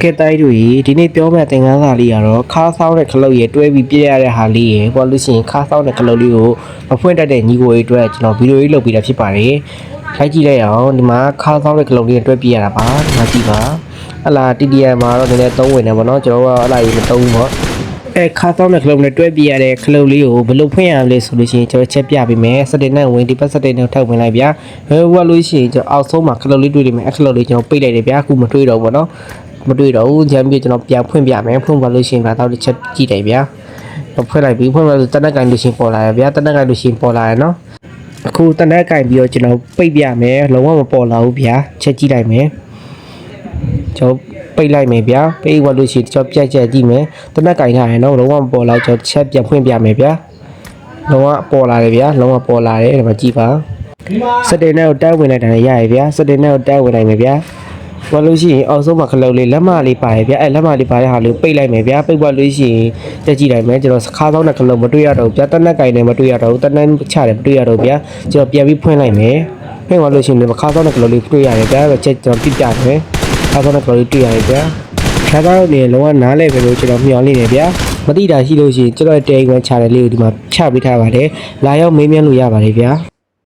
ကဲတိုင်းတို့ရေဒီနေ့ပြောမယ့်သင်ခန်းစာလေးကတော့ခါးဆောင်းတဲ့ခလုတ်ရေတွဲပြီးပြည့်ရတဲ့ဟာလေးရေဟောလို့ရှိရင်ခါးဆောင်းတဲ့ခလုတ်လေးကိုမဖွင့်တတ်တဲ့ညီကိုတွေအတွက်ကျွန်တော်ဗီဒီယိုလေးလုပ်ပေးတာဖြစ်ပါတယ်။ခိုင်းကြည့်လိုက်အောင်ဒီမှာခါးဆောင်းတဲ့ခလုတ်လေးတွဲပြည့်ရတာပါ။ဒီမှာကြည့်ပါ။ဟလာ TDM မှာတော့နည်းနည်းသုံးဝင်နေပါတော့ကျွန်တော်ကဟလာရေမသုံးဘူးပေါ့။ခါးဆောင်းတဲ့ခလုတ်နဲ့တွဲပြည့်ရတဲ့ခလုတ်လေးကိုဘယ်လိုဖွင့်ရမလဲဆိုလို့ရှိရင်ကျွန်တော်ချက်ပြပေးမယ်။စတင်နဲ့ဝင်ဒီပတ်စတင်နဲ့ထောက်ဝင်လိုက်ဗျာ။ဟိုကလို့ရှိရင်ကျွန်တော်အောက်ဆုံးမှာခလုတ်လေးတွေ့နေမယ်အခလုတ်လေးကျွန်တော်ပိတ်လိုက်တယ်ဗျာ။အခုမတွေ့တော့ဘူးပေါ့နော်။မတွေ့တော့ဘူးဂျမ်းပြီးကျွန်တော်ပြန်ဖွင့်ပြမယ်ဖွင့်ပါလို့ရှိရင်တော့တစ်ချက်ကြည့်တယ်ဗျာဖွင့်လိုက်ပြီးဖွင့်ပါလို့တနက်ကင်လို့ရှိရင်ပေါ်လာရဗျာတနက်ကင်လို့ရှိရင်ပေါ်လာရနော်အခုတနက်ကင်ပြီးတော့ကျွန်တော်ပိတ်ပြမယ်လုံးဝမပေါ်လာဘူးဗျာချက်ကြည့်လိုက်မယ်ကျွန်တော်ပိတ်လိုက်မယ်ဗျာပိတ်သွားလို့ရှိရင်ကျွန်တော်ပြတ်ကြည့်မယ်တနက်ကင်ထားရင်တော့လုံးဝမပေါ်လာကျွန်တော်ချက်ပြန်ဖွင့်ပြမယ်ဗျာလုံးဝပေါ်လာတယ်ဗျာလုံးဝပေါ်လာတယ်ဒီမှာကြည့်ပါစတင်နဲ့ကိုတိုက်ဝင်လိုက်တာရရဗျာစတင်နဲ့ကိုတိုက်ဝင်လိုက်မယ်ဗျာဘာလို့ရှိရင်အောက်ဆုံးမှာခလုတ်လေးလက်မလေးပါရဗျအဲ့လက်မလေးပါတဲ့ဟာလေးပိတ်လိုက်မယ်ဗျပိတ်သွားလို့ရှိရင်တက်ကြည့်လိုက်မယ်ကျွန်တော်ခါးဆောင်တဲ့ခလုတ်မတွေ့ရတော့ဘူးဗျတနက်ကင်နဲ့မတွေ့ရတော့ဘူးတနက်ချတယ်မတွေ့ရတော့ဗျကျွန်တော်ပြန်ပြီးဖွင့်လိုက်မယ်ဖွင့်သွားလို့ရှိရင်ခါးဆောင်တဲ့ခလုတ်လေးတွေ့ရတယ်ဗျချက်ကျွန်တော်ပြပြမယ်ခါးဆောင်တဲ့ခလုတ်လေးတွေ့ရတယ်ဗျခါးဆောင်နေလုံးဝနားလဲပဲလို့ကျွန်တော်မျှော်လင့်နေဗျမတိတာရှိလို့ရှိရင်ကျွန်တော်တဲဝင်ချတယ်လေးကိုဒီမှာချပေးထားပါတယ်လာရောက်မေးမြန်းလို့ရပါတယ်ဗျ